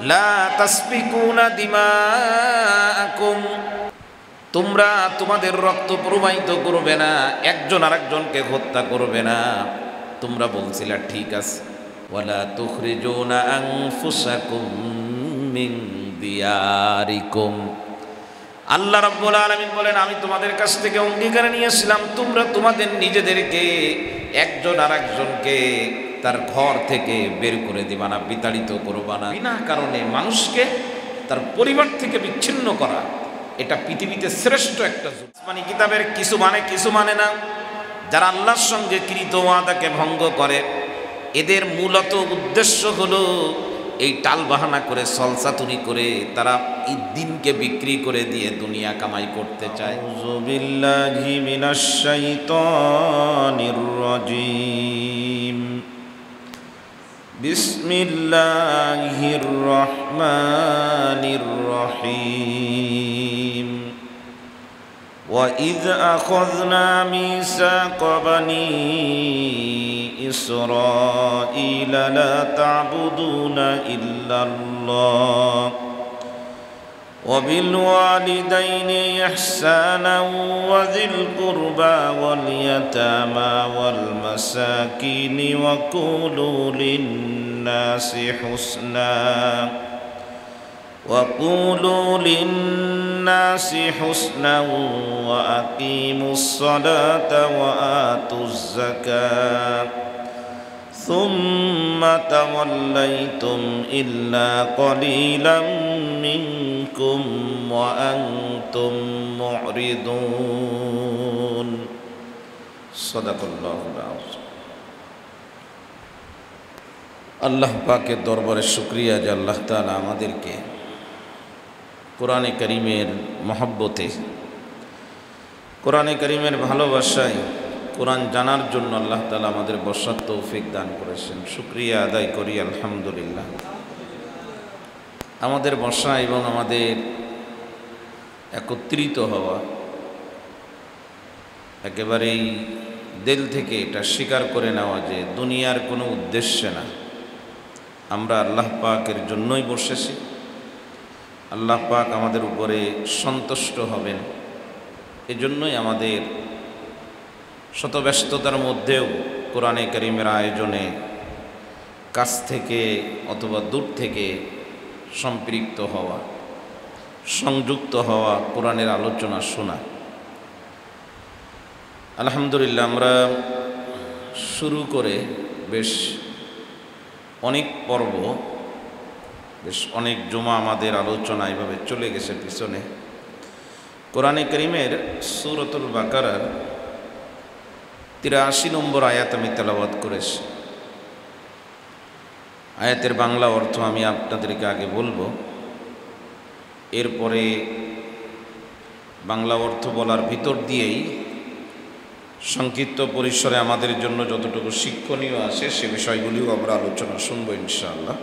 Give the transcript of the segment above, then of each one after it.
লা তাসফিকুনা দিমাআকুম, তোমরা তোমাদের রক্ত প্রবাহিত করবে না, একজন আরেকজনকে হত্যা করবে না। তোমরা বলছিলা ঠিক আছে। ওয়ালা তুখরিজুনা আনফুসাকুম মিন দিয়ারিকুম, আল্লাহ রাব্বুল আলামিন বলেন আমি তোমাদের কাছ থেকে অঙ্গীকার নিয়েছিলাম তোমরা তোমাদের নিজেদেরকে একজন আরেকজনকে তার ঘর থেকে বের করে দিবা না, বিতাড়িত করবা না। বিনা কারণে মানুষকে তার পরিবার থেকে বিচ্ছিন্ন করা এটা পৃথিবীতে শ্রেষ্ঠ একটা জুলুম। মানে কিতাবের কিছু মানে না। যারা আল্লাহর সঙ্গে কৃত ওয়াদাকে ভঙ্গ করে এদের মূলত উদ্দেশ্য হলো এই টাল বাহানা করে সলসাতুরি করে তারা এই দিনকে বিক্রি করে দিয়ে দুনিয়া কামাই করতে চায়। আউযু বিল্লাহি মিনাশ শাইতানির রাজীম। বিসমিল্লাহির রহমানির রহিম। وَإِذْ أَخَذْنَا مِيثَاقَ بَنِي إِسْرَائِيلَ لَا تَعْبُدُونَ إِلَّا اللَّهَ وَبِالْوَالِدَيْنِ إِحْسَانًا وَذِي الْقُرْبَى وَالْيَتَامَى وَالْمَسَاكِينِ وَقُولُوا لِلنَّاسِ حُسْنًا وَأَقِيمُوا الصَّلَاةَ وَآتُوا الزَّكَاةَ ثُمَّ تَوَلَّيْتُمْ إِلَّا قَلِيلًا مِنكُمْ وَأَنْتُمْ مُعْرِضُونَ صدق الله العظيم। আল্লাহ পাকের দরবারে শুকরিয়া যে আল্লাহ তাআলা আমাদেরকে কোরআনে কারীমের মহব্বতে, কোরআনে কারীমের ভালোবাসায় কোরআন জানার জন্য আল্লাহ তাআলা আমাদের বসার তৌফিক দান করেছেন। শুকরিয়া আদায় করি আলহামদুলিল্লাহ। আমাদের বসা এবং আমাদের একত্রিত হওয়া একেবারেই দিল থেকে এটা স্বীকার করে নেওয়া যে দুনিয়ার কোনো উদ্দেশ্যে না, আমরা আল্লাহ পাকের জন্যই বসেছি। আল্লাহ পাক আমাদের উপরে সন্তুষ্ট হবেন, এজন্যই আমাদের শত ব্যস্ততার মধ্যেও কোরআনে কারীমের আয়োজনে কাছ থেকে অথবা দূর থেকে সম্পৃক্ত হওয়া, সংযুক্ত হওয়া, কোরআনের আলোচনা শোনা। আলহামদুলিল্লাহ, আমরা শুরু করে বেশ অনেক পর্ব, বেশ অনেক জুমা আমাদের আলোচনা এভাবে চলে গেছে পিছনে। কোরআনে কারীমের সূরাতুল বাকারার ৮৩ নম্বর আয়াত আমি তেলাওয়াত করেছি। আয়াতের বাংলা অর্থ আমি আপনাদেরকে আগে বলবো, এরপরে বাংলা অর্থ বলার ভিতর দিয়েই সংক্ষিপ্ত পরিসরে আমাদের জন্য যতটুকু শিক্ষণীয় আছে সে বিষয়গুলিও আমরা আলোচনা শুনবো ইনশাআল্লাহ।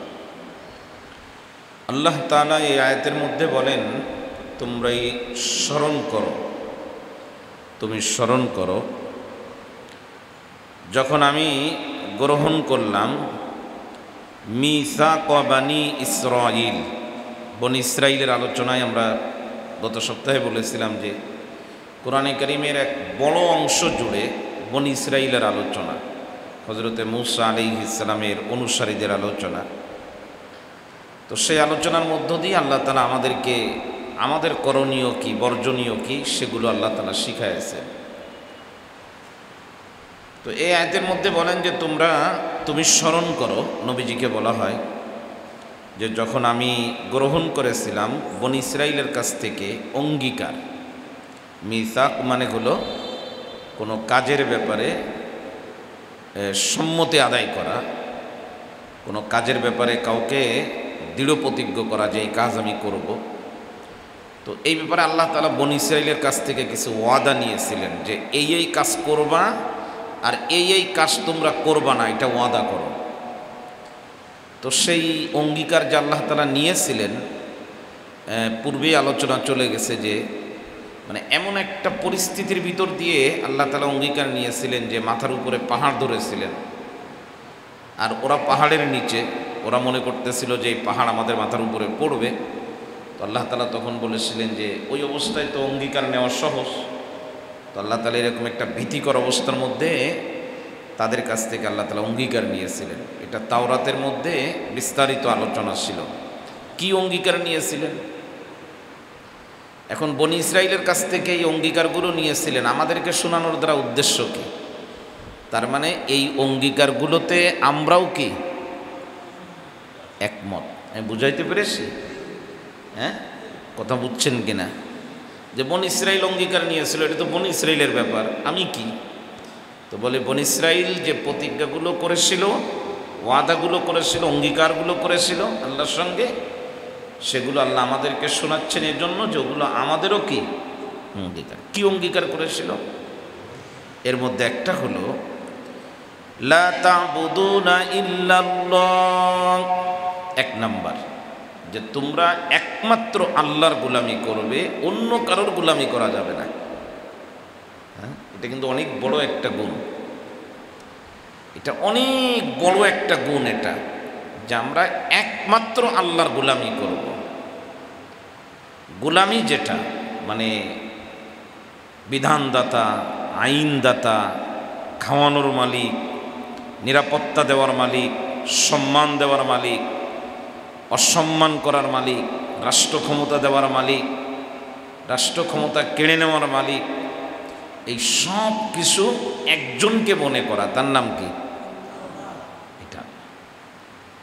আল্লাহ তাআলা এই আয়াতের মধ্যে বলেন, তোমরাই স্মরণ করো, তুমি স্মরণ করো যখন আমি গ্রহণ করলাম মিসাক বানি ইসরাইল। বনি ইসরাইলের আলোচনায় আমরা গত সপ্তাহে বলেছিলাম যে কোরআনে কারীমের এক বড় অংশ জুড়ে বনি ইসরাইলের আলোচনা, হযরতে মূসা আলাইহিস সালামের অনুসারীদের আলোচনা। তো সেই আলোচনার মধ্য দিয়ে আল্লাহ তাআলা আমাদেরকে আমাদের করণীয় কি, বর্জনীয় কি, সেগুলো আল্লাহ তাআলা শিখাইছেন। তো এই আয়াতের মধ্যে বলেন যে তুমি স্মরণ করো, নবীজিকে বলা হয় যে যখন আমি গ্রহণ করেছিলাম বনি ইসরাইলের কাছ থেকে অঙ্গীকার। মিসাক মানে হলো কোনো কাজের ব্যাপারে সম্মতি আদায় করা, কোনো কাজের ব্যাপারে কাউকে দৃঢ় প্রতিজ্ঞ করা যে এই কাজ আমি করব। তো এই ব্যাপারে আল্লাহ তাআলা বনি ইসরাইলের কাছ থেকে কিছু ওয়াদা নিয়েছিলেন যে এই কাজ করবা আর এই কাজ তোমরা করবা না, এটা ওয়াদা করো। তো সেই অঙ্গীকার যে আল্লাহ তাআলা নিয়েছিলেন, পূর্বেই আলোচনা চলে গেছে যে মানে এমন একটা পরিস্থিতির ভিতর দিয়ে আল্লাহ তাআলা অঙ্গীকার নিয়েছিলেন যে মাথার উপরে পাহাড় ধরেছিলেন আর ওরা পাহাড়ের নিচে, ওরা মনে করতেছিল যে এই পাহাড় আমাদের মাথার উপরে পড়বে। তো আল্লাহ তাআলা তখন বলেছিলেন যে ওই অবস্থায় তো অঙ্গীকার নেওয়া সহজ। তো আল্লাহ তাআলা এরকম একটা ভীতিকর অবস্থার মধ্যে তাদের কাছ থেকে আল্লাহ তাআলা অঙ্গীকার নিয়েছিলেন। এটা তাওরাতের মধ্যে বিস্তারিত আলোচনা ছিল। কি অঙ্গীকার নিয়েছিলেন? এখন বনি ইসরাইলের কাছ থেকে এই অঙ্গীকারগুলো নিয়েছিলেন, আমাদেরকে শোনানোর দ্বারা উদ্দেশ্য কি? তার মানে এই অঙ্গীকারগুলোতে আমরাও কি একমত? আমি বুঝাইতে পেরেছি? হ্যাঁ, কথা বুঝছেন কিনা? যে বনি ইসরাইল অঙ্গীকার নিয়েছিল, এটা তো বনি ইসরাইলের ব্যাপার, আমি কি? তো বলে বনি ইসরাইল যে প্রতিজ্ঞাগুলো করেছিল, ওয়াদাগুলো করেছিল, অঙ্গীকারগুলো করেছিল আল্লাহর সঙ্গে, সেগুলো আল্লাহ আমাদেরকে শোনাচ্ছেন এর জন্য যে ওগুলো আমাদেরও কি অঙ্গীকার। কি অঙ্গীকার করেছিল? এর মধ্যে একটা হলো লা তা'বুদুনা ইল্লাল্লাহ। এক নাম্বার, যে তোমরা একমাত্র আল্লাহর গোলামি করবে, অন্য কারোর গোলামি করা যাবে না। হ্যাঁ, এটা কিন্তু অনেক বড় একটা গুণ, এটা অনেক বড় একটা গুণ, এটা যে আমরা একমাত্র আল্লাহর গোলামি করব। গোলামি যেটা মানে বিধানদাতা, আইনদাতা, খাওয়ানোর মালিক, নিরাপত্তা দেওয়ার মালিক, সম্মান দেওয়ার মালিক, অসম্মান করার মালিক, রাষ্ট্র ক্ষমতা দেওয়ার মালিক, রাষ্ট্র ক্ষমতা কেড়ে নেওয়ার মালিক, এই সব কিছু একজনকে মনে করা, তার নাম কি?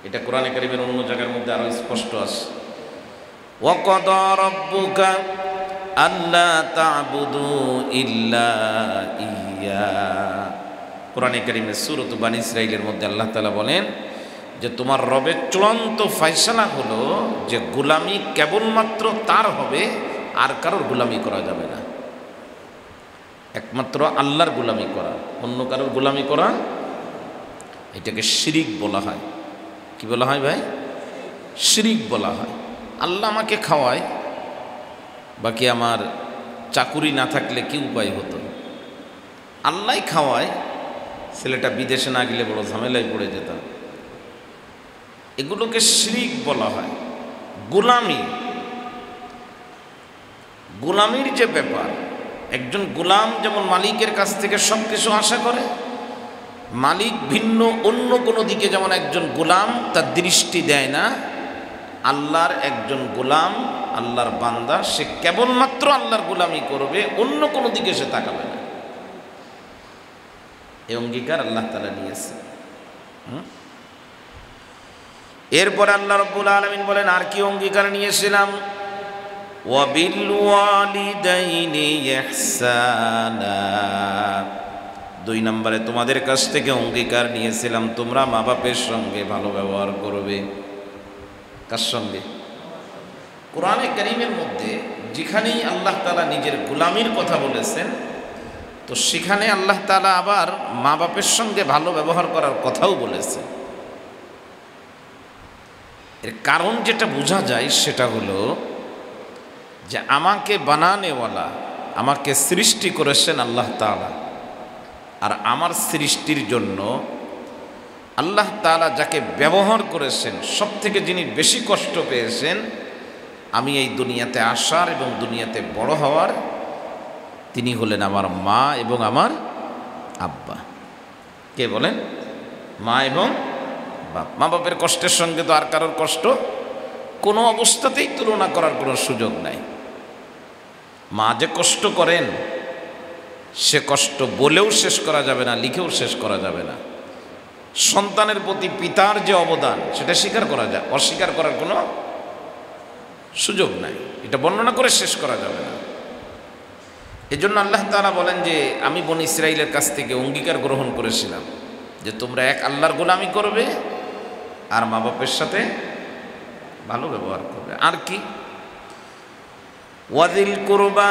এটা কোরআনে কারীমের অন্য জায়গার মধ্যে আরো স্পষ্ট আছে। ওয়াকাদা রাব্বুকা আল্লা তা'বুদু ইল্লা ইয়্যা। কোরআনে কারীমের সূরাত বানী ইসরাঈলের মধ্যে আল্লাহ তাআলা বলেন যে তোমার রবের চূড়ান্ত ফয়সালা হলো যে গোলামি কেবলমাত্র তার হবে, আর কারোর গোলামি করা যাবে না। একমাত্র আল্লাহর গোলামি করা, অন্য কারোর গোলামি করা, এটাকে শিরিক বলা হয়। কি বলা হয় ভাই? শিরিক বলা হয়। আল্লাহ আমাকে খাওয়ায়, বাকি আমার চাকুরি না থাকলে কি উপায় হতো? আল্লাহ খাওয়ায়, ছেলেটা বিদেশে না গেলে বড় ঝামেলায় পড়ে যেতাম। এগুলোকে শিরিক বলা হয়। গোলামি, গোলামির যে ব্যাপার, একজন গোলাম যেমন মালিকের কাছ থেকে সব কিছু আশা করে, মালিক ভিন্ন অন্য কোনো দিকে যেমন একজন গোলাম তার দৃষ্টি দেয় না, আল্লাহর একজন গোলাম, আল্লাহর বান্দা, সে কেবলমাত্র আল্লাহর গোলামি করবে, অন্য কোনো দিকে সে তাকাবে না। এই অঙ্গীকার আল্লাহ তাআলা নিয়েছে। এরপর আল্লাহ রাব্বুল আলামিন বলেন আর কি অঙ্গীকার নিয়েছিলাম? ওয়া বিল ওয়ালিদাইনি ইহসানা। 2 নম্বরে তোমাদের কাছ থেকে অঙ্গীকার নিয়েছিলাম তোমরা মা বাপের সঙ্গে ভালো ব্যবহার করবে। কার সঙ্গে? কোরআনে কারীমের মধ্যে যেখানেই আল্লাহ তাআলা নিজের গোলামির কথা বলেছেন, তো সেখানে আল্লাহ তাআলা আবার মা বাপের সঙ্গে ভালো ব্যবহার করার কথাও বলেছেন। এর কারণ যেটা বোঝা যায় সেটা হলো যে আমাকে বানানেওয়ালা, আমাকে সৃষ্টি করেছেন আল্লাহ তাআলা, আর আমার সৃষ্টির জন্য আল্লাহ তাআলা যাকে ব্যবহার করেছেন, সব থেকে যিনি বেশি কষ্ট পেয়েছেন আমি এই দুনিয়াতে আসার এবং দুনিয়াতে বড় হওয়ার, তিনি হলেন আমার মা এবং আমার আব্বা। কে বলেন? মা এবং বাপ। মা বাপের কষ্টের সঙ্গে তো আর কারোর কষ্ট কোনো অবস্থাতেই তুলনা করার কোনো সুযোগ নাই। মা যে কষ্ট করেন, সে কষ্ট বলেও শেষ করা যাবে না, লিখেও শেষ করা যাবে না। সন্তানের প্রতি পিতার যে অবদান, সেটা স্বীকার করা যায়, অস্বীকার করার কোনো সুযোগ নাই, এটা বর্ণনা করে শেষ করা যাবে না। এজন্য আল্লাহ তাআলা বলেন যে আমি বনী ইসরাইলের কাছ থেকে অঙ্গীকার গ্রহণ করেছিলাম যে তোমরা এক আল্লাহর গোলামি করবে আর মা বাপের সাথে ভালো ব্যবহার করবে। আর কি? ওয়াদিল কুরবা,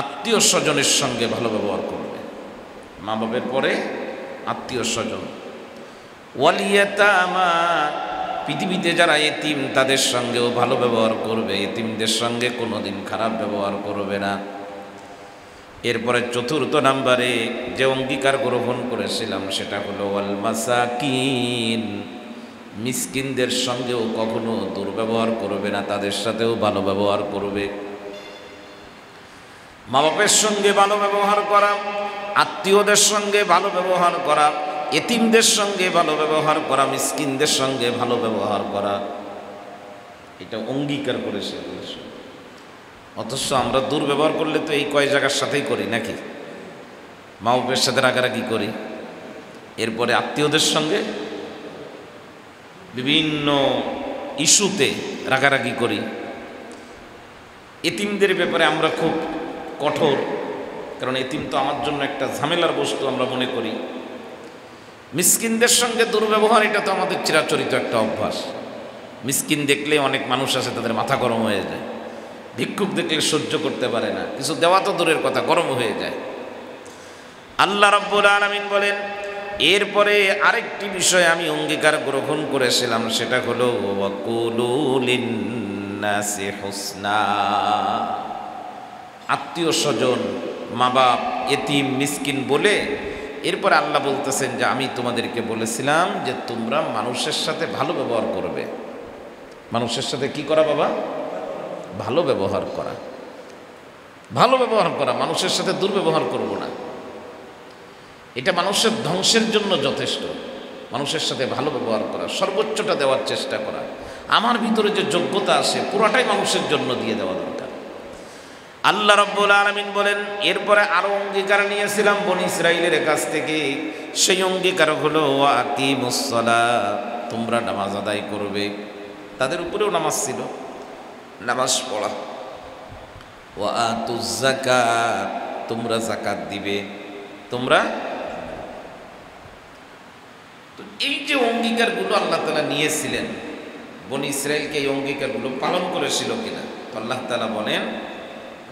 আত্মীয় স্বজনের সঙ্গে ভালো ব্যবহার করবে। মা বাপের পরে আত্মীয় স্বজন। ওয়াল ইয়াতামা, পৃথিবীতে যারা এতিম তাদের সঙ্গেও ভালো ব্যবহার করবে, এতিমদের সঙ্গে কোনোদিন খারাপ ব্যবহার করবে না। এরপরে 4 নম্বরে যে অঙ্গীকার গ্রহণ করেছিলাম সেটা হলো ওয়াল মাসাকিন, মিসকিনদের সঙ্গেও কখনো দুর্ব্যবহার করবে না, তাদের সাথেও ভালো ব্যবহার করবে। মা বাপের সঙ্গে ভালো ব্যবহার করা, আত্মীয়দের সঙ্গে ভালো ব্যবহার করা, এতিমদের সঙ্গে ভালো ব্যবহার করা, মিসকিনদের সঙ্গে ভালো ব্যবহার করা, এটা অঙ্গীকার করেছে। অথচ আমরা দুর্ব্যবহার করলে তো এই কয় জায়গার সাথেই করি নাকি? মা বাপের সাথে রাগারাগি করি, এরপরে আত্মীয়দের সঙ্গে বিভিন্ন ইস্যুতে রাগারাগি করি, এতিমদের ব্যাপারে আমরা খুব কঠোর, কারণ এতিম তো আমার জন্য একটা ঝামেলার বস্তু আমরা মনে করি। মিসকিনদের সঙ্গে দুর্ব্যবহার, এটা তো আমাদের চিরাচরিত একটা অভ্যাস। মিসকিন দেখলে অনেক মানুষ আছে তাদের মাথা গরম হয়ে যায়, ভিক্ষুক দেখলে সহ্য করতে পারে না, কিছু দেওয়া তো দূরের কথা, গরম হয়ে যায়। আল্লাহ রাব্বুল আলামিন বলেন, এরপরে আরেকটি বিষয় আমি অঙ্গীকার গ্রহণ করেছিলাম, সেটা হলো ওয়াকুলু লিন্নাসি হুসনা। আত্মীয় স্বজন, মা বাপ, এতিম, মিসকিন বলে এরপরে আল্লাহ বলতেছেন যে আমি তোমাদেরকে বলেছিলাম যে তোমরা মানুষের সাথে ভালো ব্যবহার করবে। মানুষের সাথে কি করা বাবা? ভালো ব্যবহার করা, ভালো ব্যবহার করা, মানুষের সাথে দুর্ব্যবহার করব না। এটা মানুষের ধ্বংসের জন্য যথেষ্ট। মানুষের সাথে ভালো ব্যবহার করা, সর্বোচ্চটা দেওয়ার চেষ্টা করা, আমার ভিতরে যে যোগ্যতা আছে পুরাটাই মানুষের জন্য দিয়ে দেওয়া দরকার। আল্লাহ রাব্বুল আলামিন বলেন, এরপরে আরো অঙ্গীকার নিয়েছিলাম বনি ইসরাইলের কাছ থেকে। সেই অঙ্গীকার হলো ওয়াকিমুস সালাত, তোমরা নামাজ আদায় করবে। তাদের উপরেও নামাজ ছিল, নামাজ পড়া। ওয়া আতুজ যাকাত, তোমরা যাকাত দিবে। তোমরা তো এই যে অঙ্গীকারগুলো আল্লাহ তাআলা নিয়েছিলেন, বনি ইসরাইলকে এই অঙ্গীকারগুলো পালন করেছিল কিনা? তো আল্লাহ তাআলা বলেন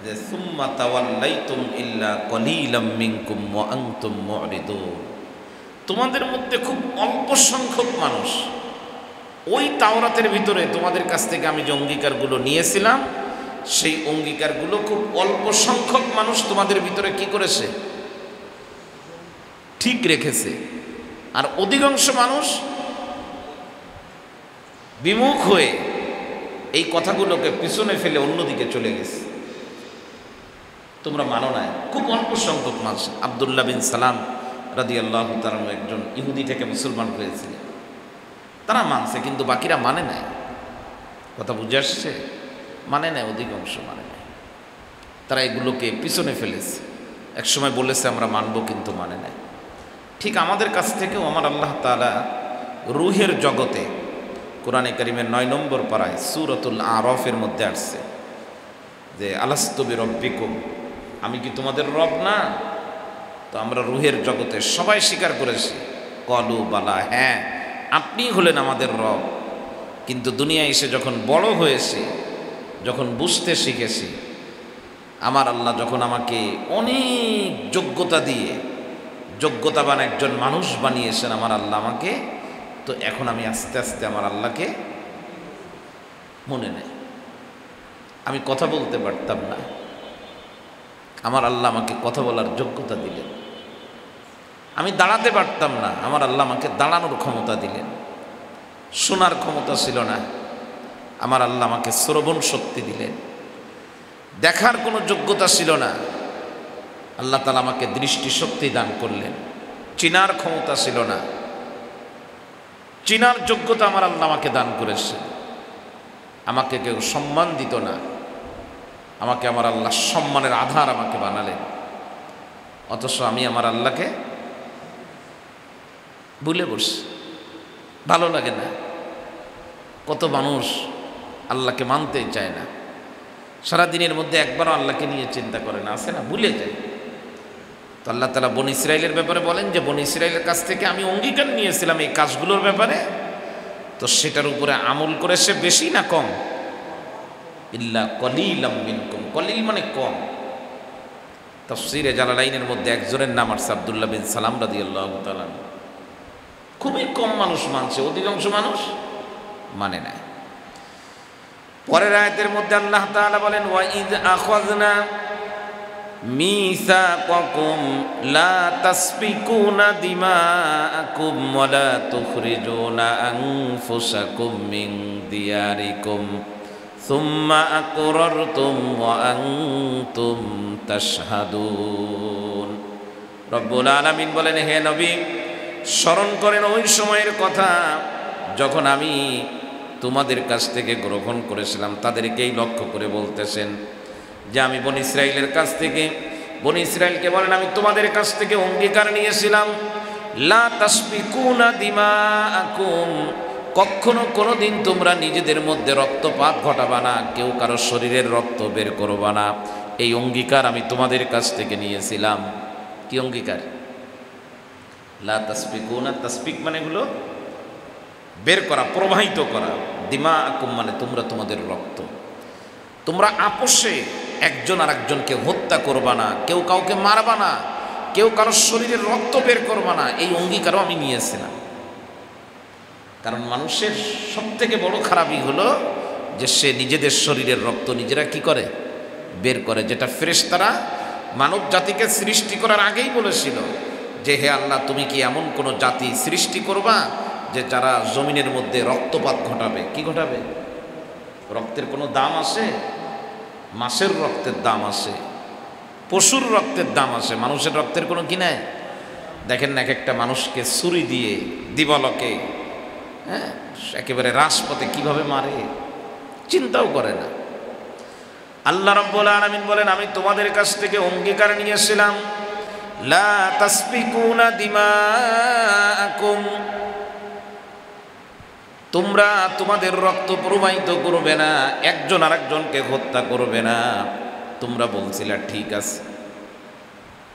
যে সুম্মা তাওয়াল্লাইতুম ইল্লা কলিলাম মিনকুম ওয়া আনতুম মুরিদুন। তোমাদের মধ্যে খুব অল্প সংখ্যক মানুষ, ওই তাওরাতের ভিতরে তোমাদের কাছ থেকে আমি যে অঙ্গীকারগুলো নিয়েছিলাম, সেই অঙ্গীকারগুলো খুব অল্প সংখ্যক মানুষ তোমাদের ভিতরে কি করেছে? ঠিক রেখেছে। আর অধিকাংশ মানুষ বিমুখ হয়ে এই কথাগুলোকে পিছনে ফেলে অন্যদিকে চলে গেছে। তোমরা মানো না, খুব অল্প সংখ্যক মানুষ। আব্দুল্লাহ বিন সালাম রাদিয়াল্লাহু তাআলা একজন ইহুদি থেকে মুসলমান হয়েছিলেন, তারা মানছে, কিন্তু বাকিরা মানে নাই। কথা বুঝে আসছে? মানে নাই, অধিকাংশ মানে নাই। তারা এগুলোকে পিছনে ফেলেছে। একসময় বলেছে আমরা মানব, কিন্তু মানে নাই। ঠিক আমাদের কাছ থেকেও আমার আল্লাহ তাআলা রূহের জগতে কোরআনে কারীমের 9 নম্বর পারায় সূরাতুল আরাফের মধ্যে আসছে যে আলাস্তু বিরব্বিকুম, আমি কি তোমাদের রব না? তো আমরা রূহের জগতে সবাই স্বীকার করেছি, কলু বালা, হ্যাঁ আপনি হলেন আমাদের রব। কিন্তু দুনিয়ায় এসে যখন বড় হয়েছে, যখন বুঝতে শিখেছি, আমার আল্লাহ যখন আমাকে অনেক যোগ্যতা দিয়ে যোগ্যতাবান একজন মানুষ বানিয়েছেন আমার আল্লাহ আমাকে, তো এখন আমি আস্তে আস্তে আমার আল্লাহকে মনে নেই। আমি কথা বলতে পারতাম না, আমার আল্লাহ আমাকে কথা বলার যোগ্যতা দিলেন। আমি দাঁড়াতে পারতাম না, আমার আল্লাহ আমাকে দাঁড়ানোর ক্ষমতা দিলেন। শোনার ক্ষমতা ছিল না, আমার আল্লাহ আমাকে শ্রবণ শক্তি দিলেন। দেখার কোনো যোগ্যতা ছিল না, আল্লাহ তাআলা আমাকে দৃষ্টি শক্তি দান করলেন। চিনার ক্ষমতা ছিল না, চিনার যোগ্যতা আমার আল্লাহ আমাকে দান করেছেন। আমাকে কেউ সম্মান দিত না, আমাকে আমার আল্লাহ সম্মানের আধার আমাকে বানালেন। অথচ আমি আমার আল্লাহকে ভুলে বসছি, ভালো লাগে না। কত মানুষ আল্লাহকে মানতেই চায় না, সারাদিনের মধ্যে একবারও আল্লাহকে নিয়ে চিন্তা করে না, আছে না, ভুলে যায়। তো আল্লাহ তাআলা বনি ইসরাইলের ব্যাপারে বলেন যে বনি ইসরাইলের কাছ থেকে আমি অঙ্গীকার নিয়েছিলাম এই কাজগুলোর ব্যাপারে, তো সেটার উপরে আমল করেছে বেশি না কম? ইল্লা কলিলাম মিনকুম, কলিল মানে কম। তাফসীরে জালালাইনের মধ্যে একজনের নাম আছে আব্দুল্লাহ বিন সালাম রাদিয়াল্লাহু তাআলা। খুবই কম মানুষ মানছে, অধিকাংশ মানুষ মানে না। পরের আয়াতের মধ্যে আল্লাহ তাআলা বলেন ওয়া ইয আখাযনা মিসাকাকুম লা তাসফিকুনা দিমাআকুম ওয়া লা তুখরিজুনা আনফুসাকুম মিন দিয়ারিকুম সুম্মা আকরারতুম ওয়া আনতুম তাশহাদুন। রব্বুল আলামিন বলেন, হে নবী, স্মরণ করেন ওই সময়ের কথা যখন আমি তোমাদের কাছ থেকে গ্রহণ করেছিলাম। তাদেরকেই লক্ষ্য করে বলতেছেন যে আমি বনী ইসরাইলের কাছ থেকে, বনী ইসরাইলকে বলেন আমি তোমাদের কাছ থেকে অঙ্গীকার নিয়েছিলাম, লা তাসফিকুনা দিমাআকুম, কখনো কোনোদিন তোমরা নিজেদের মধ্যে রক্তপাত ঘটাবা না, কেউ কারো শরীরের রক্ত বের করবা না। এই অঙ্গীকার আমি তোমাদের কাছ থেকে নিয়েছিলাম। কি অঙ্গীকার? লা তাসফিকুনা, তাসফিক মানে হলো বের করা, প্রবাহিত করা। দিমাআকুম মানে তোমরা তোমাদের রক্ত, তোমরা আপোষে একজন আর একজনকে হত্যা করবা না, কেউ কাউকে মারবা না, কেউ কারো শরীরের রক্ত বের করবা না। এই অঙ্গীকারও আমি নিয়েছিলাম। কারণ মানুষের সব থেকে বড় খারাপই হলো যে সে নিজেদের শরীরের রক্ত নিজেরা কি করে? বের করে। যেটা ফেরেশতারা মানব জাতিকে সৃষ্টি করার আগেই বলেছিল যে হে আল্লাহ, তুমি কি এমন কোনো জাতি সৃষ্টি করবা যে যারা জমিনের মধ্যে রক্তপাত ঘটাবে? কি ঘটাবে? রক্তের কোনো দাম আছে? মাছের রক্তের দাম আছে, পশুর রক্তের দাম আছে, মানুষের রক্তের কোনো কি নাই? দেখেন না, এক একটা মানুষকে ছুরি দিয়ে দিবালকে, হ্যাঁ, একেবারে রাজপথে কিভাবে মারে, চিন্তাও করে না। আল্লাহ রাব্বুল আলামিন বলেন আমি তোমাদের কাছ থেকে অঙ্গীকার নিয়েছিলাম, লা তাসফিকুনা দিমাআকুম, তোমরা তোমাদের রক্ত প্রবাহিত করবে না, একজন আরেকজনকে হত্যা করবে না। তোমরা বলছিলে ঠিক আছে,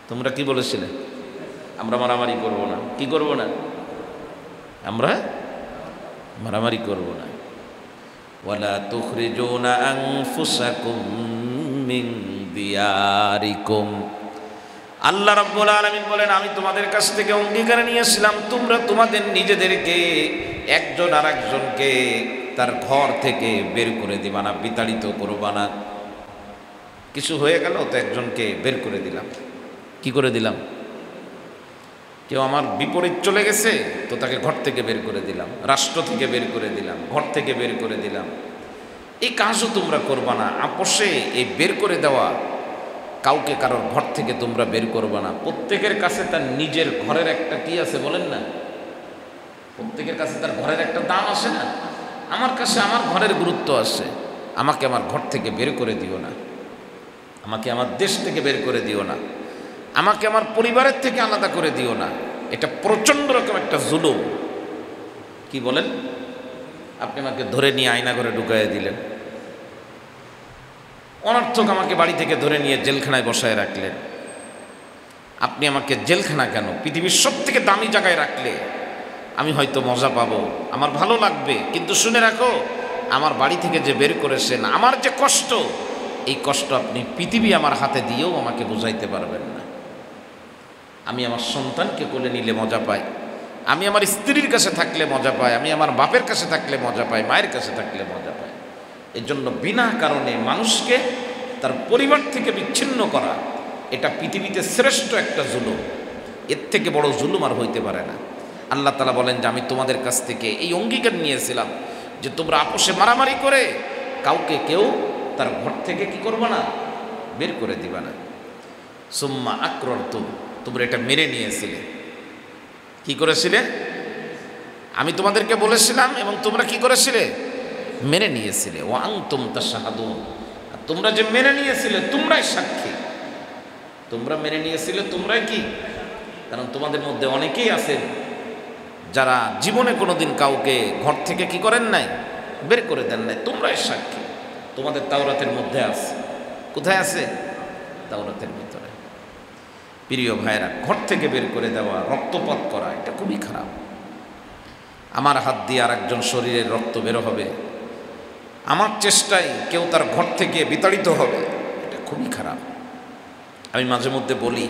তোমরা কি বলেছিলে? আমরা মারামারি করব না। কি করব না? আমরা মারামারি করব না। ওয়ালা তুখরিজুনা আনফুসাকুম মিন দিয়ারিকুম, আল্লাহ রাব্বুল আলামিন বলেন আমি তোমাদের কাছ থেকে অঙ্গীকার নিয়েছিলাম, তোমরা তোমাদের নিজেদেরকে একজন আর একজনকে তার ঘর থেকে বের করে দিবা না, বিতাড়িত করবা না। কিছু হয়ে গেল তো একজনকে বের করে দিলাম। কি করে দিলাম? কেউ আমার বিপরীত চলে গেছে তো তাকে ঘর থেকে বের করে দিলাম, রাষ্ট্র থেকে বের করে দিলাম, ঘর থেকে বের করে দিলাম। এই কাজও তোমরা করবা না। আপোষে এই বের করে দেওয়া, কাউকে কারোর ঘর থেকে তোমরা বের করবা না। প্রত্যেকের কাছে তার নিজের ঘরের একটা কি আছে বলেন না? প্রত্যেকের কাছে তার ঘরের একটা দাম আছে না? আমার কাছে আমার ঘরের গুরুত্ব আছে। আমাকে আমার ঘর থেকে বের করে দিও না, আমাকে আমার দেশ থেকে বের করে দিও না, আমাকে আমার পরিবারের থেকে আলাদা করে দিও না। এটা প্রচণ্ড রকম একটা জুলুম। কি বলেন? আপনি আমাকে ধরে নিয়ে আয়না ঘরে ঢুকাইয়া দিলেন, অনর্থক আমাকে বাড়ি থেকে ধরে নিয়ে জেলখানায় বসায় রাখলেন। আপনি আমাকে জেলখানা কেন, পৃথিবীর সব থেকে দামি জায়গায় রাখলে আমি হয়তো মজা পাবো, আমার ভালো লাগবে, কিন্তু শুনে রাখো আমার বাড়ি থেকে যে বের করেছেন, আমার যে কষ্ট, এই কষ্ট আপনি পৃথিবী আমার হাতে দিয়েও আমাকে বুঝাইতে পারবেন না। আমি আমার সন্তানকে কোলে নিলে মজা পাই, আমি আমার স্ত্রীর কাছে থাকলে মজা পাই, আমি আমার বাপের কাছে থাকলে মজা পাই, মায়ের কাছে থাকলে মজা পাই। এর জন্য বিনা কারণে মানুষকে তার পরিবার থেকে বিচ্ছিন্ন করা, এটা পৃথিবীতে শ্রেষ্ঠ একটা জুলুম। এর থেকে বড় জুলুম আর হইতে পারে না। আল্লাহ তাআলা বলেন যে আমি তোমাদের কাছ থেকে এই অঙ্গীকার নিয়েছিলাম যে তোমরা আপোষে মারামারি করে কাউকে কেউ তার ঘর থেকে কি করবে না, বের করে দিবা না। সুম্মা আকরারতুম, তোমরা এটা মেনে নিয়েছিলে। কি করেছিলে? আমি তোমাদেরকে বলেছিলাম এবং তোমরা কি করেছিলে? মেনে নিয়েছিলে। ওয়া আনতুম তাশহাদুন, তোমরা যে মেনে নিয়েছিলে তোমরাই সাক্ষী। তোমরা মেনে নিয়েছিলে, তোমরাই কি? কারণ তোমাদের মধ্যে অনেকেই আছেন যারা জীবনে কোনোদিন কাউকে ঘর থেকে কি করেন নাই, বের করে দেন নাই। তোমরাই সাক্ষী। তোমাদের তাওরাতের মধ্যে আছে। কোথায় আছে? তাওরাতের ভিতরে। প্রিয় ভাইরা, ঘর থেকে বের করে দেওয়া, রক্তপাত করা, এটা খুবই খারাপ। আমার হাত দিয়ে আর একজন শরীরের রক্ত বের হবে, আমার চেষ্টায় কেউ তার ঘর থেকে বিতাড়িত হবে, এটা খুবই খারাপ। আমি মাঝে মধ্যে বলি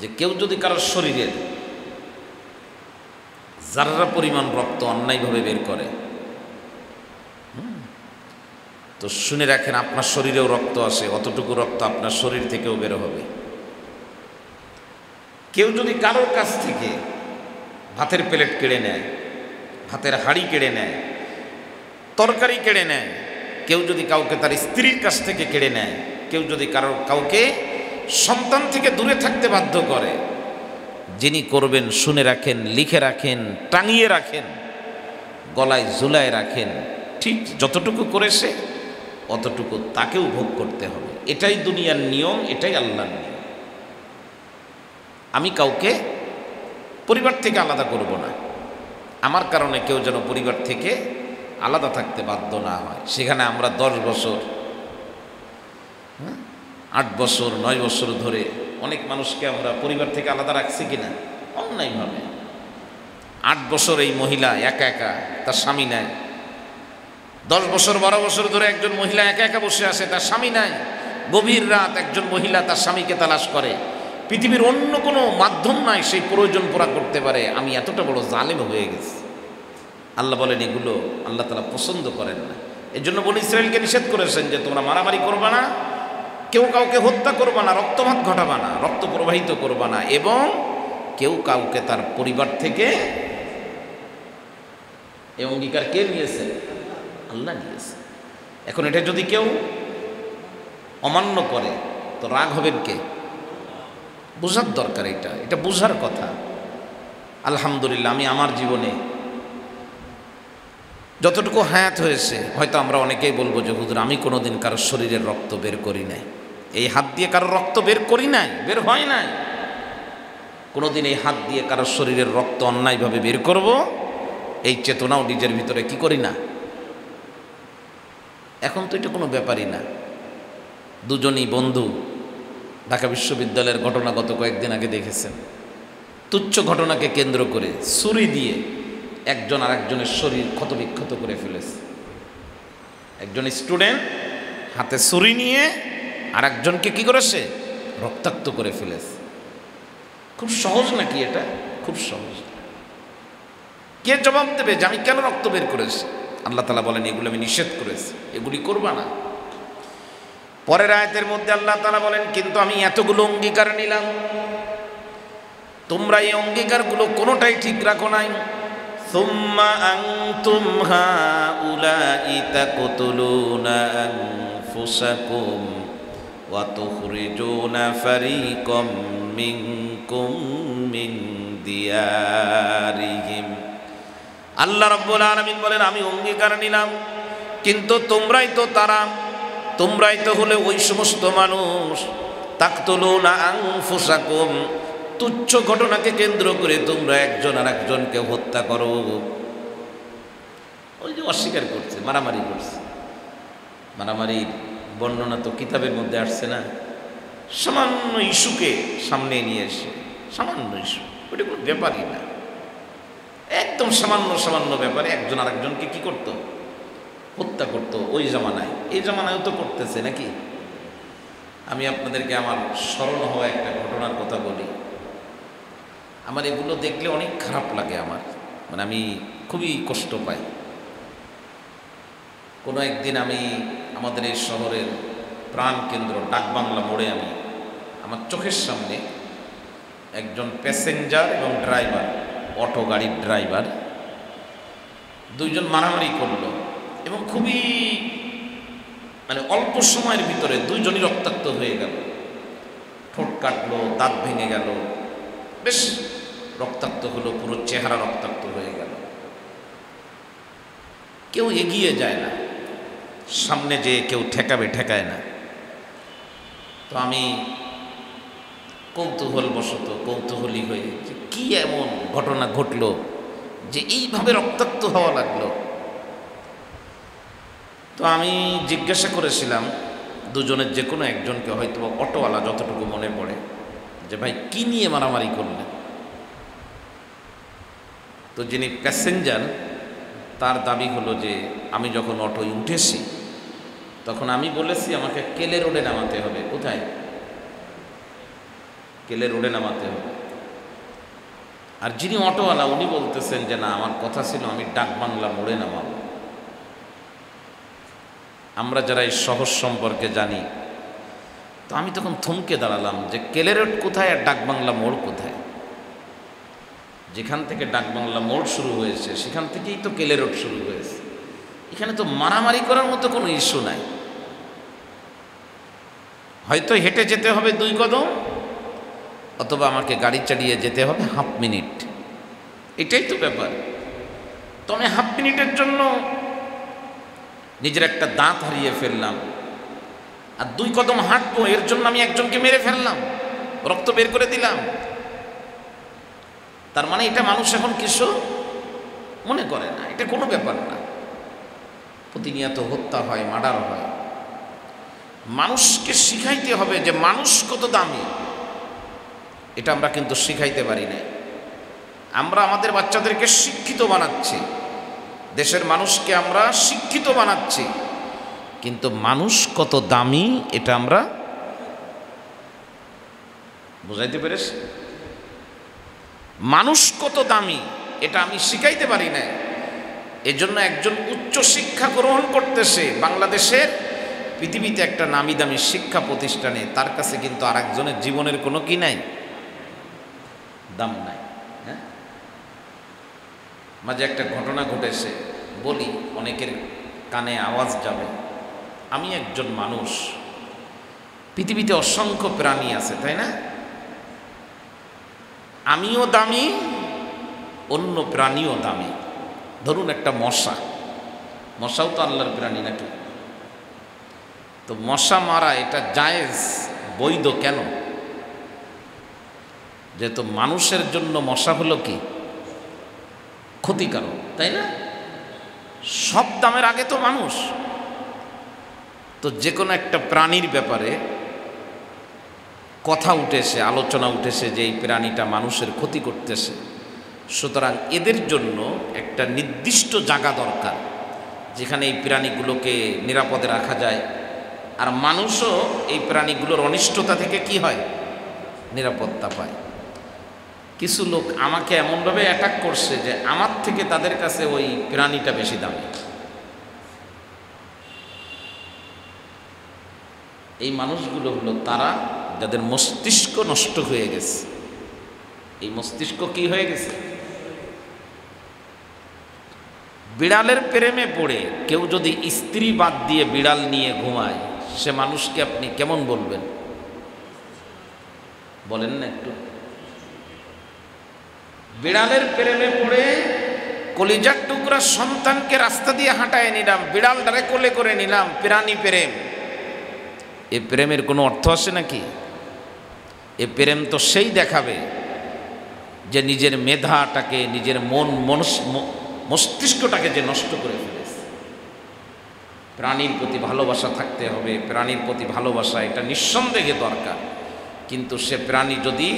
যে কেউ যদি কারোর শরীরের যারা পরিমাণ রক্ত অন্যায়ভাবে বের করে, তো শুনে রাখেন, আপনার শরীরেও রক্ত আসে, অতটুকু রক্ত আপনার শরীর থেকেও বের হবে। কেউ যদি কারোর কাছ থেকে ভাতের প্লেট কেড়ে নেয়, ভাতের হাঁড়ি কেড়ে নেয়, তরকারি কেড়ে নেয়, কেউ যদি কাউকে তার স্ত্রীর কাছ থেকে কেড়ে নেয়, কেউ যদি কাউকে সন্তান থেকে দূরে থাকতে বাধ্য করে, যিনি করবেন শুনে রাখেন, লিখে রাখেন, টাঙিয়ে রাখেন, গলায় ঝুলায় রাখেন, ঠিক যতটুকু করেছে অতটুকু তাকেও ভোগ করতে হবে। এটাই দুনিয়ার নিয়ম, এটাই আল্লাহর নিয়ম। আমি কাউকে পরিবার থেকে আলাদা করব না, আমার কারণে কেউ যেন পরিবার থেকে আলাদা থাকতে বাধ্য না হয়। সেখানে আমরা 10 বছর, 8 বছর, 9 বছর ধরে অনেক মানুষকে আমরা পরিবার থেকে আলাদা রাখছি কিনা অন্যায়ভাবে। 8 বছর এই মহিলা একা একা, তার স্বামী নাই। 10 বছর 12 বছর ধরে একজন মহিলা একা একা বসে আছে, তার স্বামী নাই। গভীর রাত একজন মহিলা তার স্বামীকে তালাশ করে। পৃথিবীর অন্য কোনো মাধ্যম নাই সেই প্রয়োজন পুরা করতে পারে। আমি এতটা বড় জালেম হয়ে গেছি। আল্লাহ বলেন এগুলো আল্লাহ তাআলা পছন্দ করেন না। এই জন্য বনী ইসরাইলকে নিষেধ করেছেন যে তোমরা মারামারি করবা না, কেউ কাউকে হত্যা করবা না, রক্তপাত ঘটাবা না, রক্ত প্রবাহিত করবা না, এবং কেউ কাউকে তার পরিবার থেকে, এই অঙ্গীকার কে নিয়েছে? আল্লাহ নিয়েছে। এখন এটা যদি কেউ অমান্য করে তো রাগ হবেন কে? বোঝার দরকার, এটা বোঝার কথা। আলহামদুলিল্লাহ আমি আমার জীবনে যতটুকু হায়াত হয়েছে, হয়তো আমরা অনেকেই বলবো যে হুজুর আমি কোনোদিন কারোর শরীরের রক্ত বের করি নাই, এই হাত দিয়ে কারোর রক্ত বের করি নাই, বের হয় নাই। কোনোদিন এই হাত দিয়ে কারোর শরীরের রক্ত অন্যায়ভাবে বের করব এই চেতনাও নিজের ভিতরে কি করি না। এখন তো এটা কোনো ব্যাপারই না। দুজনই বন্ধু, ঢাকা বিশ্ববিদ্যালয়ের ঘটনা গত কয়েকদিন আগে দেখেছেন। তুচ্ছ ঘটনাকে কেন্দ্র করে ছুরি দিয়ে একজন আর একজনের শরীর ক্ষতবিক্ষত করে ফেলেছে। একজন স্টুডেন্ট হাতে ছুরি নিয়ে আর একজনকে কি করেছে? রক্তাক্ত করে ফেলেছে। খুব সহজ নাকি এটা? খুব সহজ। কে জবাব দেবে যে আমি কেন রক্ত বের করেছি? আল্লাহ তাআলা বলেন এগুলো আমি নিষেধ করেছি, এগুলি করবা না। পরের আয়াতের মধ্যে আল্লাহ তাআলা বলেন কিন্তু আমি এতগুলো অঙ্গীকার নিলাম, তোমরা এই অঙ্গীকারগুলো কোনোটাই ঠিক রাখো নাই। সুম্মা আনতুম হাউলাই তাকতুলুনা আনফুসাকুম ওয়া তুখরিজুনা ফারিকাম মিনকুম মিন দিয়ারিহিম। আল্লাহ রাব্বুল আলামিন বলেন আমি অঙ্গীকার নিলাম, কিন্তু তোমরাই তো তারা, তোমরাই তো হলে ওই সমস্ত মানুষ তাকতুলুনা আনফুসাকুম, তুচ্ছ ঘটনাকে কেন্দ্র করে তোমরা একজন আর একজনকে হত্যা করো। ওই যে অস্বীকার করছে, মারামারি করছে। মারামারির বর্ণনা তো কিতাবের মধ্যে আসছে না। সামান্য ইস্যুকে সামনে নিয়ে এসে, সামান্য ইস্যু, ওটা কোনো ব্যাপারই না। একদম সামান্য সামান্য ব্যাপারে একজন আর একজনকে কি করতো? হত্যা করতো। ওই জামানায়, এই জামানায়ও তো করতেছে নাকি? আমি আপনাদেরকে আমার স্মরণ হওয়া একটা ঘটনার কথা বলি। আমার এগুলো দেখলে অনেক খারাপ লাগে, আমার মানে আমি খুবই কষ্ট পাই। কোনো একদিন আমি আমাদের এই শহরের প্রাণকেন্দ্র ডাকবাংলা মোড়ে আমি আমার চোখের সামনে একজন প্যাসেঞ্জার এবং ড্রাইভার, অটো গাড়ির ড্রাইভার, দুইজন মারামারি করলো এবং খুবই মানে অল্প সময়ের ভিতরে দুইজনই রক্তাক্ত হয়ে গেল। ঠোঁট কাটলো, দাঁত ভেঙে গেল, বেশ রক্তাক্ত হলো, পুরো চেহারা রক্তাক্ত হয়ে গেল। কেউ এগিয়ে যায় না, সামনে যে কেউ ঠেকাবে ঠেকায় না। তো আমি কৌতূহলী হয়ে যে কি এমন ঘটনা ঘটলো যে এইভাবে রক্তাক্ত হওয়া লাগলো। তো আমি জিজ্ঞাসা করেছিলাম দুজনের যে কোনো একজনকে, হয়তো অটোওয়ালা যতটুকু মনে পড়ে, যে ভাই কি নিয়ে মারামারি করলেন? তো যিনি প্যাসেঞ্জার তার দাবি হলো যে আমি যখন অটোয় উঠেছি তখন আমি বলেছি আমাকে কেলে রোডে নামাতে হবে। কোথায়? কেলে রোডে নামাতে হবে। আর যিনি অটোওয়ালা উনি বলতেছেন যে না, আমার কথা ছিল আমি ডাকবাংলা মোড়ে নামাবো। আমরা যারা এই শহর সম্পর্কে জানি, তো আমি তখন থমকে দাঁড়ালাম যে কেলে রোড কোথায় আর ডাকবাংলা মোড় কোথায়। যেখান থেকে ডাকবাংলা মোড় শুরু হয়েছে সেখান থেকেই তো কেলে রোড শুরু হয়েছে। এখানে তো মারামারি করার মতো কোনো ইস্যু নাই। হয়তো হেঁটে যেতে হবে 2 কদম, অথবা আমাকে গাড়ি চালিয়ে যেতে হবে হাফ মিনিট, এটাই তো ব্যাপার। তো আমি হাফ মিনিটের জন্য নিজের একটা দাঁত হারিয়ে ফেললাম, আর 2 কদম হাঁটবো এর জন্য আমি একজনকে মেরে ফেললাম, রক্ত বের করে দিলাম। তার মানে এটা মানুষ এখন কিছু মনে করে না, এটা কোনো ব্যাপার না। প্রতিনিয়ত হত্যা হয়, মার্ডার হয়। মানুষকে শিখাইতে হবে যে মানুষ কত দামি, এটা আমরা কিন্তু শিখাইতে পারি না। আমরা আমাদের বাচ্চাদেরকে শিক্ষিত বানাচ্ছি, দেশের মানুষকে আমরা শিক্ষিত বানাচ্ছি, কিন্তু মানুষ কত দামি এটা আমরা বুঝাইতে পেরেছি। মানুষ কত দামি এটা আমি শিখাইতে পারি না। এজন্য একজন উচ্চ শিক্ষা গ্রহণ করতেছে বাংলাদেশের পৃথিবীতে একটা নামি দামি শিক্ষা প্রতিষ্ঠানে, তার কাছে কিন্তু আর একজনের জীবনের কোনো কি নাই, দাম নাই। হ্যাঁ, মাঝে একটা ঘটনা ঘটেছে, বলি অনেকের কানে আওয়াজ যাবে। আমি একজন মানুষ, পৃথিবীতে অসংখ্য প্রাণী আছে, তাই না? আমিও দামি, অন্য প্রাণীও দামি। ধরুন একটা মশা, মশাও তো আল্লাহর প্রাণী নাকি? তো মশা মারা এটা জায়েজ, বৈধ। কেন? যেহেতু মানুষের জন্য মশা হলো কি ক্ষতিকারক, তাই না? সব দামের আগে তো মানুষ। তো যে কোনো একটা প্রাণীর ব্যাপারে কথা উঠেছে, আলোচনা উঠেছে যে এই প্রাণীটা মানুষের ক্ষতি করতেছে, সুতরাং এদের জন্য একটা নির্দিষ্ট জায়গা দরকার যেখানে এই প্রাণীগুলোকে নিরাপদে রাখা যায়, আর মানুষও এই প্রাণীগুলোর অনিষ্টতা থেকে কি হয়, নিরাপত্তা পায়। কিছু লোক আমাকে এমনভাবে অ্যাটাক করছে যে আমার থেকে তাদের কাছে ওই প্রাণীটা বেশি দামি। এই মানুষগুলো হলো তারা যাদের মস্তিষ্ক নষ্ট হয়ে গেছে। এই মস্তিষ্ক কি হয়ে গেছে? বিড়ালের প্রেমে পড়ে কেউ যদি স্ত্রী বাদ দিয়ে বিড়াল নিয়ে ঘুমায়, সে মানুষকে আপনি কেমন বলবেন? বলেন না একটু। বিড়ালের প্রেমে পড়ে কলিজার টুকরা সন্তানকে রাস্তা দিয়ে হাঁটায় নিলাম, বিড়ালটারে কোলে করে নিলাম, প্রাণী প্রেম। এ প্রেমের কোনো অর্থ আছে নাকি? এ প্রেম তো সেই দেখাবে যে নিজের মেধাটাকে, নিজের মস্তিষ্কটাকে যে নষ্ট করে ফেলেছে। প্রাণীর প্রতি ভালোবাসা থাকতে হবে, প্রাণীর প্রতি ভালোবাসা এটা নিঃসন্দেহে দরকার। কিন্তু সে প্রাণী যদি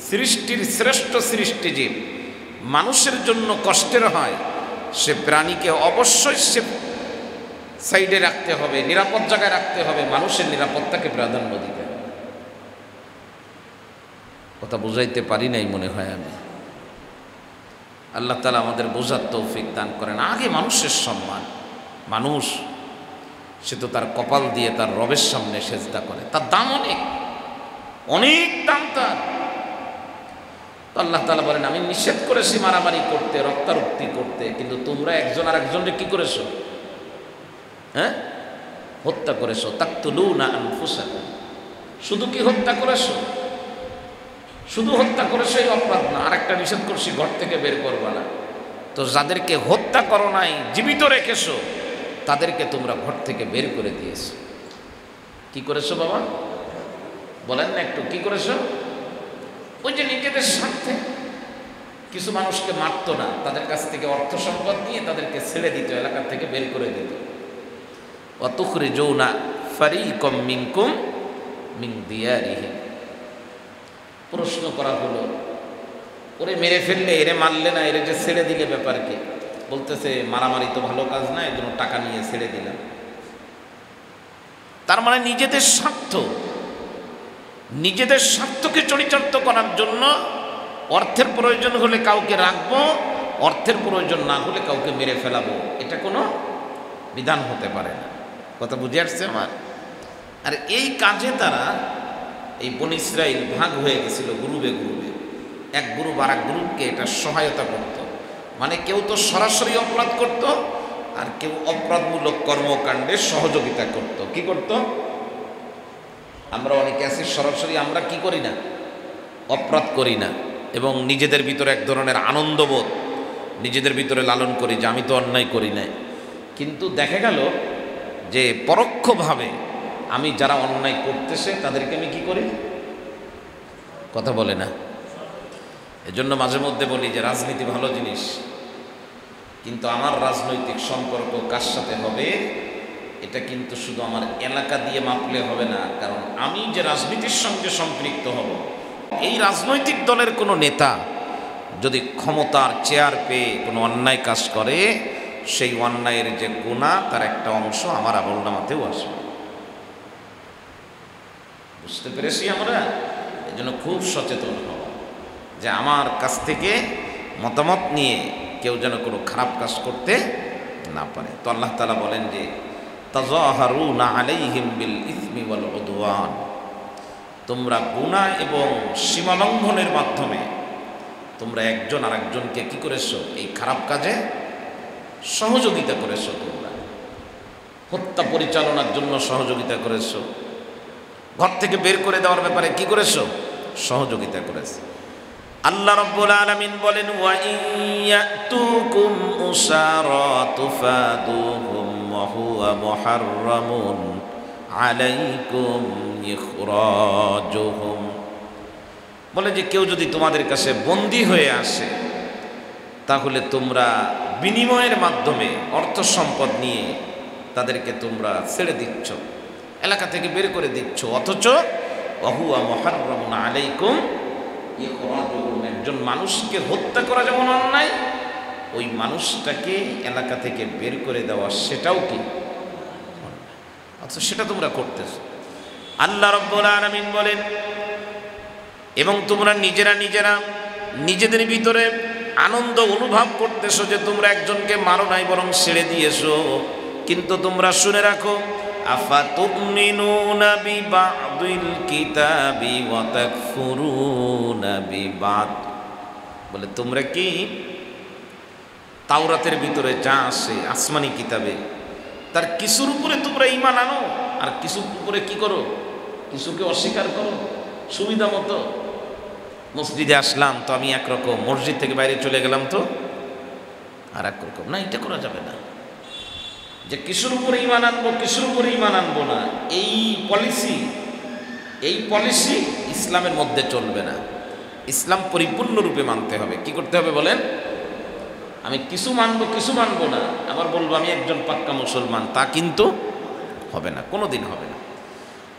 সৃষ্টির শ্রেষ্ঠ সৃষ্টিজীব, মানুষের জন্য কষ্টের হয়, সে প্রাণীকে অবশ্যই সে সাইডে রাখতে হবে, নিরাপদ জায়গায় রাখতে হবে, মানুষের নিরাপত্তাকে প্রাধান্য দিতে হবে। কথা বুঝাইতে পারি নাই মনে হয় আমি। আল্লাহ তাআলা আমাদের বোঝার তৌফিক দান করেন। আগে মানুষের সম্মান। মানুষ সে তো তার কপাল দিয়ে তার রবের সামনে সেজদা করে, তার দাম অনেক, অনেক দাম তার। তো আল্লাহ তাআলা বলেন আমি নিষেধ করেছি মারামারি করতে, রক্তারক্তি করতে, কিন্তু তোমরা একজন আর একজনকে কি করেছো? হ্যাঁ, হত্যা করেছো। তাকতুলুনা আনফুসাকুম, শুধু কি হত্যা করেছো? শুধু হত্যা করেছো এই অপরাধ না, আরেকটা নিষেধ করছি, ঘর থেকে বের করবা না। তো যাদেরকে হত্যা করো নাই, জীবিত রেখেছো, তাদেরকে তোমরা ঘর থেকে বের করে দিয়েছো। কি করেছো বাবা? বলেন না একটু, কি করেছো? ওই যে নিজেদের স্বার্থে কিছু মানুষকে মারতো না, তাদের কাছ থেকে অর্থ সম্পদ নিয়ে তাদেরকে ছেড়ে দিত, এলাকা থেকে বের করে দিত। ওয়া তুখরিজুনা ফারীকাম মিনকুম মিন দিয়ারিহিম। প্রশ্ন করা হলো, ওরে মেরে ফেললে, এরে মারলে না, এরে যে ছেড়ে দিলে ব্যাপার কি? বলতেছে মারামারি তো ভালো কাজ না, এজন্য টাকা নিয়ে ছেড়ে দিলাম। তার মানে নিজেদের স্বার্থ, নিজেদের স্বার্থকে চরিতার্থ করার জন্য অর্থের প্রয়োজন হলে কাউকে রাখবো, অর্থের প্রয়োজন না হলে কাউকে মেরে ফেলাবো, এটা কোনো বিধান হতে পারে না। কথা বুঝে আসছে আমার? আর এই কাজে তারা, এই বনী ইসরাইল ভাগ হয়ে গেছিল গ্রুপে গ্রুপে, এক গ্রুপ আর এক গ্রুপকে এটা সহায়তা করত। মানে কেউ তো সরাসরি অপরাধ করত, আর কেউ অপরাধমূলক কর্মকাণ্ডে সহযোগিতা করত। কি করত? আমরা অনেকে আছি সরাসরি আমরা কি করি না, অপরাধ করি না, এবং নিজেদের ভিতরে এক ধরনের আনন্দবোধ নিজেদের ভিতরে লালন করি যে আমি তো অন্যায় করি নাই। কিন্তু দেখা গেল যে পরোক্ষভাবে আমি যারা অন্যায় করতেছে তাদেরকে আমি কি করি, কথা বলে না। এজন্য মাঝে মধ্যে বলি যে রাজনীতি ভালো জিনিস, কিন্তু আমার রাজনৈতিক সম্পর্ক কার সাথে হবে এটা কিন্তু শুধু আমার এলাকা দিয়ে মাপলে হবে না। কারণ আমি যে রাজনীতির সঙ্গে সম্পৃক্ত হব, এই রাজনৈতিক দলের কোনো নেতা যদি ক্ষমতার চেয়ার পেয়ে কোনো অন্যায় কাজ করে, সেই অন্যায়ের যে গুনাহ তার একটা অংশ আমার আমলনামাতেও আসবে। বুঝতে পেরেছি আমরা? এই জন্য খুব সচেতন হব যে আমার কাছ থেকে মতামত নিয়ে কেউ যেন কোনো খারাপ কাজ করতে না পারে। তো আল্লাহ তাআলা বলেন যে তাযাহারুনা আলাইহিম বিল ইসমি ওয়াল উদওয়ান, তোমরা গুনাহ এবং সীমালঙ্ঘনের মাধ্যমে তোমরা একজন আরেকজনকে কি করেছো, এই খারাপ কাজে সহযোগিতা করেছো। তোমরা হত্যা পরিচালনার জন্য সহযোগিতা করেছো, ঘর থেকে বের করে দেওয়ার ব্যাপারে কি করেছো, সহযোগিতা করেছো। আল্লাহ রাব্বুল আলামিন বলেন ওয়া ইয়াতুকুম উসারা তুফাদুহুম ওয়া হুয়া মুহাররামুন আলাইকুম ইখরাজুহুম, বলে যে কেউ যদি তোমাদের কাছে বন্দী হয়ে আসে তাহলে তোমরা বিনিময়ের মাধ্যমে অর্থ সম্পদ নিয়ে তাদেরকে তোমরা ছেড়ে দিচ্ছ, এলাকা থেকে বের করে দিচ্ছ, অথচ ওয়া হুয়া মুহাররামুন আলাইকুম ইখরাজুহুম, একজন মানুষকে হত্যা করা যেমন অন্যায়, ওই মানুষটাকে এলাকা থেকে বের করে দেওয়া সেটাও কি অন্যায়, অথচ সেটা তোমরা করতেছো। আল্লাহ রাব্বুল আলামিন বলেন এবং তোমরা নিজেরা নিজেদের ভিতরে আনন্দ অনুভব করতেছো যে তোমরা একজনকে মারো নাই, বরং ছেড়ে দিয়েছো। কিন্তু তোমরা শুনে রাখো, আফাতুমিনুনা বিবাদিল কিতাবি ওয়া তাকফুরুনা বিবাদ, বলে তোমরা কি তাওরাতের ভিতরে যা আছে আসমানি কিতাবে তার কিছুর উপরে তোমরা ঈমান আনো, আর কিছুর উপরে কি করো, কিছুকে অস্বীকার করো। সুবিধা মতো মসজিদে আসলাম তো আমি একরকম, মসজিদ থেকে বাইরে চলে গেলাম তো আর এক রকম, না, এটা করা যাবে না। যে কিসের উপরে ঈমান আনবো, কিসের উপরে ঈমান আনবো না, এই পলিসি ইসলামের মধ্যে চলবে না। ইসলাম পরিপূর্ণরূপে মানতে হবে। কি করতে হবে বলেন? আমি কিছু মানবো কিছু মানবো না, আবার বলবো আমি একজন পাক্কা মুসলমান, তা কিন্তু হবে না, কোনোদিন হবে না।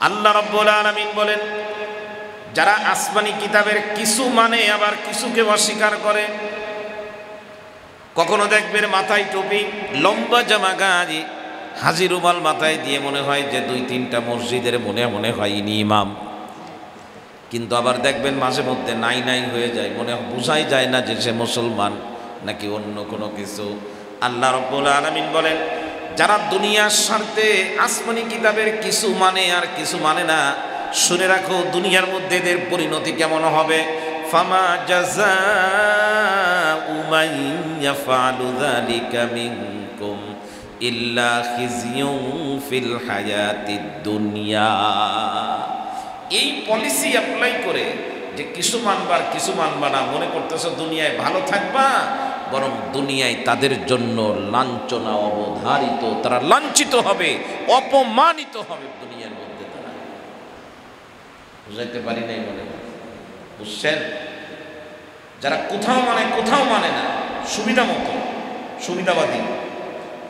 আল্লাহ রাব্বুল আলামিন বলেন যারা আসমানি কিতাবের কিছু মানে আবার কিছুকে অস্বীকার করে, কখনো দেখবেন মাথায় টুপি, লম্বা জামা গায়ে, হাজি রুমাল মাথায় দিয়ে মনে হয় যে 2-3টা মসজিদের মনে হয় ইনি ইমাম, কিন্তু আবার দেখবেন মাঝে মধ্যে নাই হয়ে যায়, বোঝাই যায় না যে সে মুসলমান নাকি অন্য কোনো কিছু। আল্লাহ রাব্বুল আলামিন বলেন যারা দুনিয়ার স্বার্থে আসমানি কিতাবের কিছু মানে আর কিছু মানে না, শুনে রাখো দুনিয়ার মধ্যে এদের পরিণতি কেমন হবে। ফামা জাযাউ মান ইয়াফআলু যালিকা মিনকুম ইল্লা খিজিয়ুন ফিল হায়াতিদ দুনিয়া। এই পলিসি অ্যাপ্লাই করে যে কিছু মানবার কিছু মানবা না, মনে করতেছো দুনিয়ায় ভালো থাকবা, বরং দুনিয়ায় তাদের জন্য লাঞ্ছনা অবধারিত, তারা লাঞ্ছিত হবে, অপমানিত হবে দুনিয়ার মধ্যে। তারা বুঝাইতে পারি নাই মনে হয়, বুঝছেন? যারা কোথাও মানে না, সুবিধা মতো, সুবিধাবাদী,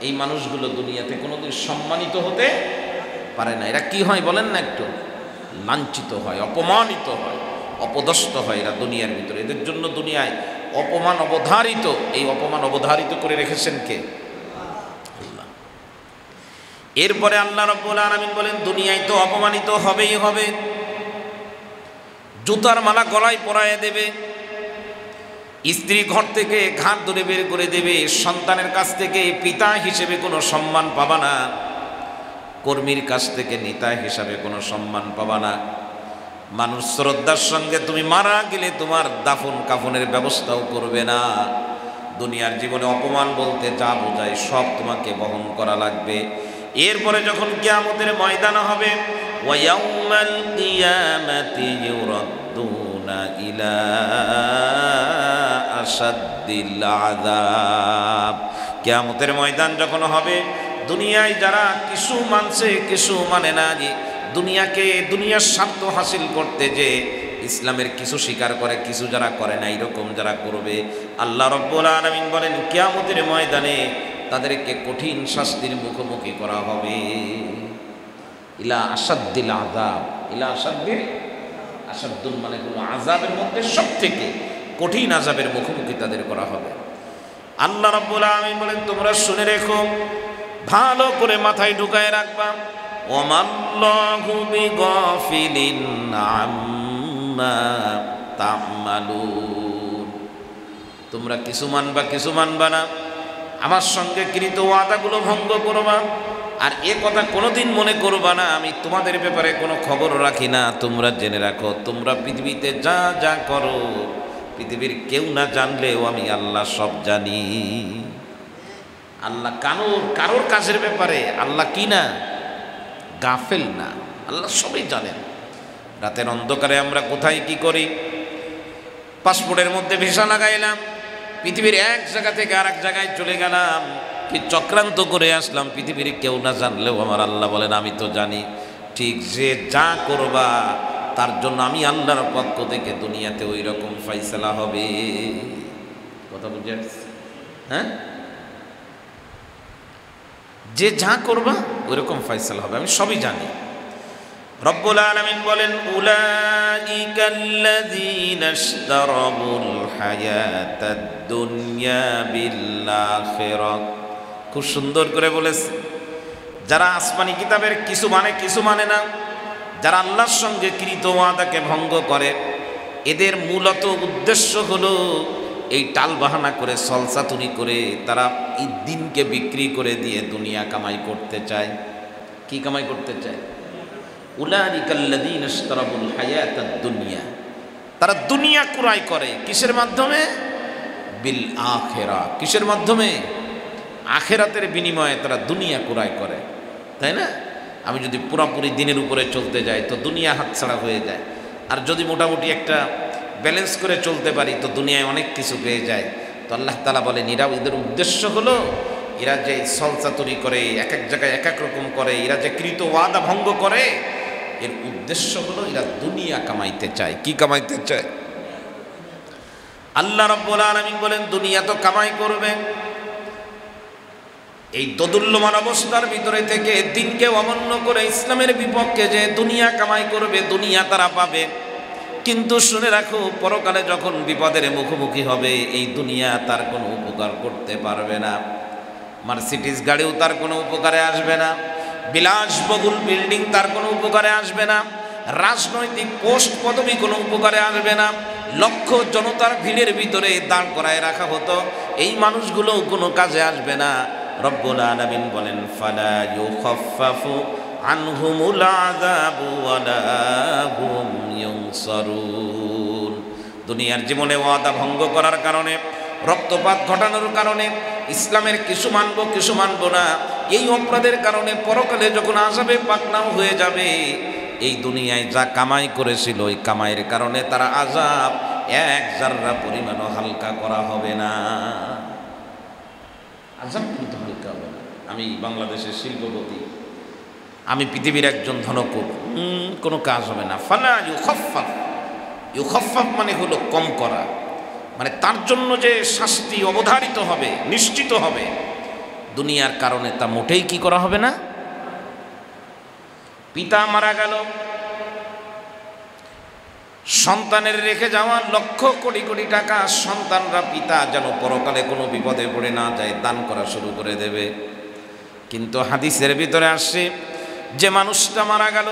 এই মানুষগুলো দুনিয়াতে কোনোদিন সম্মানিত হতে পারে না। এরা কি হয় বলেন না একটু? লাঞ্ছিত হয়, অপমানিত হয়, অপদস্থ হয় এরা দুনিয়ার ভিতরে। এদের জন্য দুনিয়ায় অপমান অবধারিত। এই অপমান অবধারিত করে রেখেছেন কে? আল্লাহ। এরপরে আল্লাহ রাব্বুল আলামিন বলেন দুনিয়ায় তো অপমানিত হবেই হবে, জুতার মালা গলায় পরায়ে দেবে, স্ত্রী ঘর থেকে ঘাট ধরে বের করে দেবে, সন্তানের কাছ থেকে পিতা হিসেবে কোনো সম্মান পাবা না, কর্মীর কাছ থেকে নেতা হিসাবে কোনো সম্মান পাবা না। মানুষ শ্রদ্ধার সঙ্গে তুমি মারা গেলে তোমার দাফন কাফনের ব্যবস্থাও করবে না। দুনিয়ার জীবনে অপমান বলতে যা বোঝায় সব তোমাকে বহন করা লাগবে। এরপরে যখন কিয়ামতের ময়দান হবে, ওয়ায়াউমাল কিয়ামাতি ইউরাদ্দুনা ইলা আশাদ্দিল আযাব। কিয়ামতের ময়দান যখন হবে, দুনিয়ায় যারা কিছু মানছে কিছু মানে না, দুনিয়ার স্বার্থ হাসিল করতে যে ইসলামের কিছু স্বীকার করে কিছু যারা করে না, এরকম যারা করবে, আল্লাহ রাব্বুল আলামিন বলেন কিয়ামতের ময়দানে তাদেরকে কঠিন শাস্তির মুখোমুখি করা হবে। ইলা আশাদ্দিল আযাব, ইলা আশাদ্দুল মানে হলো আযাবের মধ্যে সবথেকে কঠিন আযাবের মুখোমুখি তাদের করা হবে। আল্লাহ রাব্বুল আলামিন বলেন তোমরা শুনে রেখো, ভালো করে মাথায় ঢুকায় রাখবা, ওয়ামাল্লাহু বিগাফিলিন আম্মা তা'মালুন। তোমরা কিছু মানবা কিছু মানবা না, আমার সঙ্গে কৃত ওয়াদাগুলো ভঙ্গ করবা, আর এ কথা কোনোদিন মনে করবা না আমি তোমাদের ব্যাপারে কোনো খবর রাখি না। তোমরা জেনে রাখো, তোমরা পৃথিবীতে যা যা করো পৃথিবীর কেউ না জানলেও আমি আল্লাহ সব জানি। আল্লাহ কারোর কাজের ব্যাপারে আল্লাহ কি না, গাফেল না, আল্লাহ সবই জানেন। রাতের অন্ধকারে আমরা কোথায় কি করি, পাসপোর্টের মধ্যে ভিসা লাগাইলাম, পৃথিবীর এক জায়গা থেকে আরেক জায়গায় চলে গেলাম, কি চক্রান্ত করে আসলাম, পৃথিবীর কেউ না জানলেও আমার আল্লাহ বলেন আমি তো জানি। ঠিক যে যা করবা তার জন্য আমি আল্লাহর পক্ষ থেকে দুনিয়াতে ওই রকম ফয়সালা হবে। কথা বুঝে আসছে? হ্যাঁ, যে যা করবা ওই রকম ফয়সালা হবে, আমি সবই জানি। রব্বুল আলামিন বলেন উলাইকাল্লাযীনা ইশতারাবুল হায়াতাদ দুনিয়া বিল আখিরাহ। খুব সুন্দর করে বলেছে, যারা আসমানি কিতাবের কিছু মানে না, যারা আল্লাহর সঙ্গে কৃত ওয়াদাকে ভঙ্গ করে, এদের মূলত উদ্দেশ্য হলো এই টাল বাহানা করে সলসাতুরি করে তারা এই দিনকে বিক্রি করে দিয়ে দুনিয়া কামাই করতে চায়। কি কামাই করতে চায়? উলাইকাল্লাযীনা ইশতারাবুল হায়াতাদ দুনিয়া, তারা দুনিয়া ক্রয় করে কিসের মাধ্যমে? বিল আখিরাহ। কিসের মাধ্যমে? আখিরাতের বিনিময়ে তারা দুনিয়া ক্রয় করে, তাই না? আমি যদি পুরোপুরি দিনের উপরে চলতে যাই তো দুনিয়া হাতছাড়া হয়ে যায়, আর যদি মোটামুটি একটা ব্যালেন্স করে চলতে পারি তো দুনিয়ায় অনেক কিছু পেয়ে যায়। তো আল্লাহ তাআলা বলেন এদের উদ্দেশ্য হলো, এরা যে সলসাতুরি করে, এক এক জায়গায় এক এক রকম করে, এরা যে কৃত ওয়াদা ভঙ্গ করে, এর উদ্দেশ্য হলো এরা দুনিয়া কামাইতে চায়। কি কামাইতে চায়? আল্লাহ রাব্বুল আলামিন বলেন দুনিয়া তো কামাই করবে। এই দোদুল্যমান অবস্থার ভিতরে থেকে দিনকে অমান্য করে ইসলামের বিপক্ষে যে দুনিয়া কামাই করবে, দুনিয়া তারা পাবে। কিন্তু শুনে রাখো, পরকালে যখন বিপদের মুখোমুখি হবে, এই দুনিয়া তার কোনো উপকার করতে পারবে না। মার্সিডিজ গাড়িও তার কোনো উপকারে আসবে না, বিলাসবহুল বিল্ডিং তার কোনো উপকারে আসবে না, রাজনৈতিক পোস্ট পদবি কোনো উপকারে আসবে না। লক্ষ জনতার ভিড়ের ভিতরে দাঁড় করায় রাখা হতো, এই মানুষগুলো কোনো কাজে আসবে না। রব্বুল আলামিন বলেন ফালা ইউখাফফাফু আনহুমুল আযাবু ওয়ালা হুম ইউনসারুন। দুনিয়ার জীবনে ওয়াদা ভঙ্গ করার কারণে, রক্তপাত ঘটানোর কারণে, ইসলামের কিছু মানবো কিছু মানবো না, এই অপরাধের কারণে পরকালে যখন আযাবে পাকনাও হয়ে যাবে, এই দুনিয়ায় যা কামাই করেছিল ওই কামাইয়ের কারণে তারা আযাব এক জাররা পরিমাণও হালকা করা হবে না। আযাব কিন্তু হালকা হবে না। আমি বাংলাদেশের শিল্পপতি, আমি পৃথিবীর একজন ধনকুব, কোনো কাজ হবে না। ফালা ইউখাফফাফ মানে হলো কম করা, মানে তার জন্য যে শাস্তি অবধারিত হবে, নিশ্চিত হবে, দুনিয়ার কারণে তা মোটেই কি করা হবে না। পিতা মারা গেল, সন্তানের রেখে যাওয়া লক্ষ কোটি কোটি টাকা সন্তানরা পিতা যেন পরকালে কোনো বিপদে পড়ে না যায় দান করা শুরু করে দেবে। কিন্তু হাদিসের ভিতরে আসছে, যে মানুষটা মারা গেল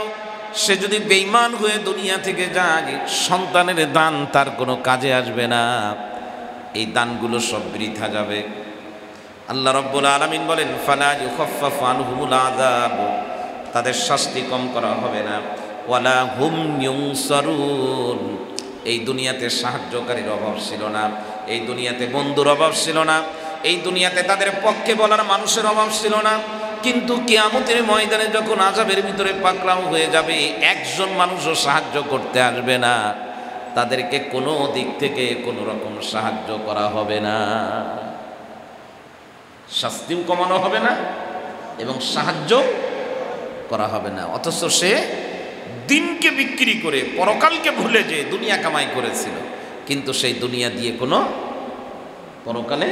সে যদি বেঈমান হয়ে দুনিয়া থেকে যায়, সন্তানের দান তার কোনো কাজে আসবে না, এই দানগুলো সব বৃথা যাবে। আল্লাহ রাব্বুল আলামিন বলেন ফালা ইউখাফফাফু আনহুমুল আযাব, তাদের শাস্তি কম করা হবে না। ওয়ালা হুম ইউনসারুন, এই দুনিয়াতে সাহায্যকারীর অভাব ছিল না, এই দুনিয়াতে বন্ধুর অভাব ছিল না, এই দুনিয়াতে তাদের পক্ষে বলার মানুষের অভাব ছিল না। কিন্তু কিয়ামতের ময়দানে যখন আযাবের ভিতরে পাকড়াও হয়ে যাবে, একজন মানুষও সাহায্য করতে আসবে না, তাদেরকে কোনো দিক থেকে কোনো রকম সাহায্য করা হবে না, শাস্তিও কমানো হবে না এবং সাহায্য করা হবে না। অথচ সে দিনকে বিক্রি করে পরকালকে ভুলে যে দুনিয়া কামাই করেছিল, কিন্তু সেই দুনিয়া দিয়ে কোনো পরকালে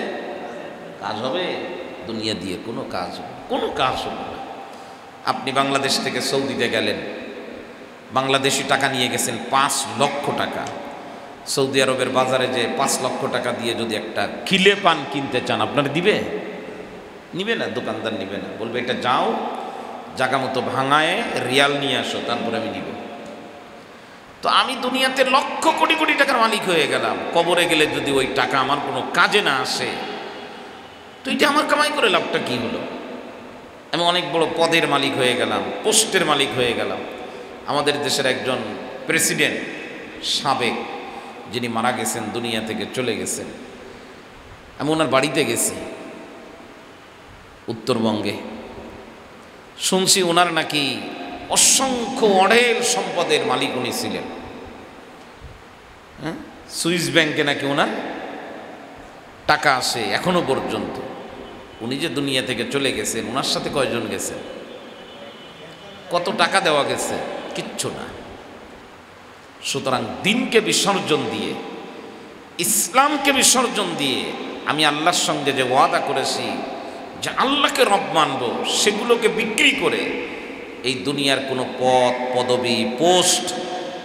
কাজ হবে? দুনিয়া দিয়ে কোনো কাজ হবে? কোনো কাজ হবে না। আপনি বাংলাদেশ থেকে সৌদিতে গেলেন, বাংলাদেশি টাকা নিয়ে গেছেন 5 লক্ষ টাকা। সৌদি আরবের বাজারে যে 5 লক্ষ টাকা দিয়ে যদি একটা কিলে পান কিনতে চান, আপনার দিবে? নিবে না, দোকানদার নিবে না, বলবে এটা যাও জায়গা মতো ভাঙায় রিয়াল নিয়ে আসো, তারপরে আমি নিব। তো আমি দুনিয়াতে লক্ষ কোটি কোটি টাকার মালিক হয়ে গেলাম, কবরে গেলে যদি ওই টাকা আমার কোনো কাজে না আসে, তো এটা আমার কামাই করে লাভটা কি হলো? আমি অনেক বড় পদের মালিক হয়ে গেলাম, পোস্টের মালিক হয়ে গেলাম। আমাদের দেশের একজন প্রেসিডেন্ট সাবেক, যিনি মারা গেছেন, দুনিয়া থেকে চলে গেছেন, আমি ওনার বাড়িতে গেছি উত্তরবঙ্গে। শুনছি ওনার নাকি অসংখ্য অঢেল সম্পদের মালিক উনি ছিলেন। সুইস ব্যাংকে নাকি ওনার টাকা আসে এখনো পর্যন্ত। উনি যে দুনিয়া থেকে চলে গেছেন, ওনার সাথে কয়জন গেছেন? কত টাকা দেওয়া গেছে? কিচ্ছু না। সুতরাং দিনকে বিসর্জন দিয়ে, ইসলামকে বিসর্জন দিয়ে আমি আল্লাহর সঙ্গে যে ওয়াদা করেছি যে আল্লাহকে রব মানব, সেগুলোকে বিক্রি করে এই দুনিয়ার কোনো পদ পদবি পোস্ট,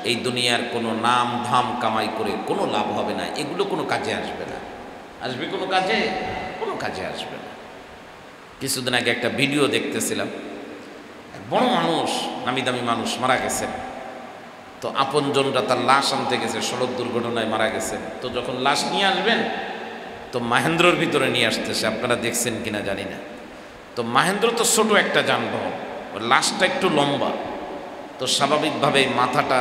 এই দুনিয়ার কোনো নাম ধাম কামাই করে কোনো লাভ হবে না। এগুলো কোনো কাজে আসবে না। আসবে কোনো কাজে? কোনো কাজে আসবে না। কিছুদিন আগে একটা ভিডিও দেখতেছিলাম, এক বড় মানুষ, নামি দামি মানুষ মারা গেছেন। তো আপনজনরা তার লাশ আনতে গেছে, সড়ক দুর্ঘটনায় মারা গেছেন। তো যখন লাশ নিয়ে আসবেন, তো মাহেন্দ্রর ভিতরে নিয়ে আসতেছে, আপনারা দেখছেন কিনা জানি না। তো মাহেন্দ্র তো ছোট একটা যানবাহন, ওর লাশটা একটু লম্বা, তো স্বাভাবিকভাবে মাথাটা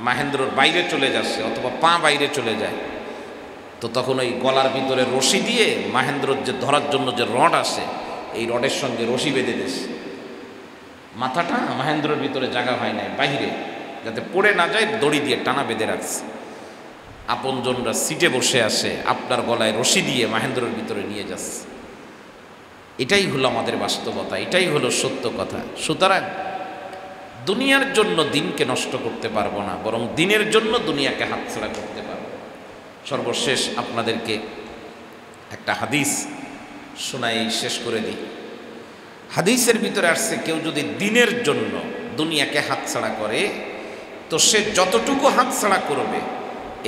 মাহেন্দ্রর বাইরে চলে যাচ্ছে অথবা পা বাইরে চলে যায়। তো তখন ওই গলার ভিতরে রশি দিয়ে মাহেন্দ্রর যে ধরার জন্য যে রড আসে, এই রডের সঙ্গে রশি বেঁধে দিয়েছে। মাথাটা মাহেন্দ্রর ভিতরে জায়গা হয় নাই, বাহিরে, যাতে পড়ে না যায় দড়ি দিয়ে টানা বেঁধে রাখছে। আপনজনরা সিটে বসে আসে, আপনার গলায় রশি দিয়ে মাহেন্দ্রর ভিতরে নিয়ে যাচ্ছে। এটাই হলো আমাদের বাস্তবতা, এটাই হলো সত্য কথা। সুতরাং দুনিয়ার জন্য দিনকে নষ্ট করতে পারবো না, বরং দিনের জন্য দুনিয়াকে হাতছাড়া করতে পারবো। সর্বশেষ আপনাদেরকে একটা হাদিস শোনাই শেষ করে দিই। হাদিসের ভিতরে আসছে, কেউ যদি দিনের জন্য দুনিয়াকে হাতছাড়া করে, তো সে যতটুকু হাতছাড়া করবে,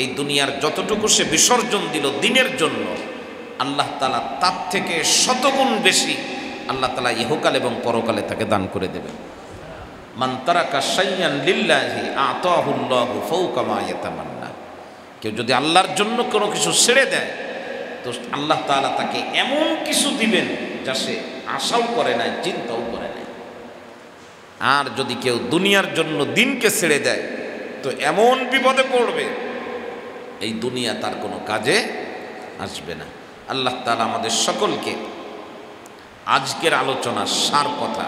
এই দুনিয়ার যতটুকু সে বিসর্জন দিল দিনের জন্য, আল্লাহ তাআলা তার থেকে শতগুণ বেশি আল্লাহ তাআলা ইহকাল এবং পরকালে তাকে দান করে দেবেন। মান তারাকা শাইয়ান লিল্লাহি আতাহুল্লাহু ফাওকা মা ইয়াতামান্না। কেউ যদি আল্লাহর জন্য কোনো কিছু ছেড়ে দেয়, তো আল্লাহ তাআলা তাকে এমন কিছু দিবেন যা সে আশাও করে না, চিন্তাও করে না। আর যদি কেউ দুনিয়ার জন্য দিনকে ছেড়ে দেয়, তো এমন বিপদে পড়বে, এই দুনিয়া তার কোনো কাজে আসবে না। আল্লাহ তাআলা আমাদের সকলকে আজকের আলোচনার সার কথা,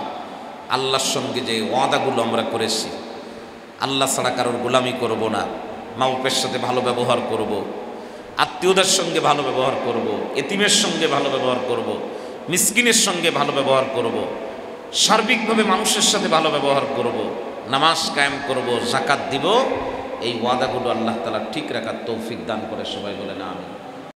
আল্লাহর সঙ্গে যে ওয়াদাগুলো আমরা করেছি, আল্লাহ ছাড়া কারোর গোলামি করব না, মা বাপের সাথে ভালো ব্যবহার করব, আত্মীয়দের সঙ্গে ভালো ব্যবহার করব, এতিমের সঙ্গে ভালো ব্যবহার করব, মিসকিনের সঙ্গে ভালো ব্যবহার করব, সার্বিকভাবে মানুষের সাথে ভালো ব্যবহার করব, নামাজ কায়েম করব, যাকাত দিব, এই ওয়াদাগুলো আল্লাহ তাআলা ঠিক রাখার তৌফিক দান করে। সবাই বলেন আমিন।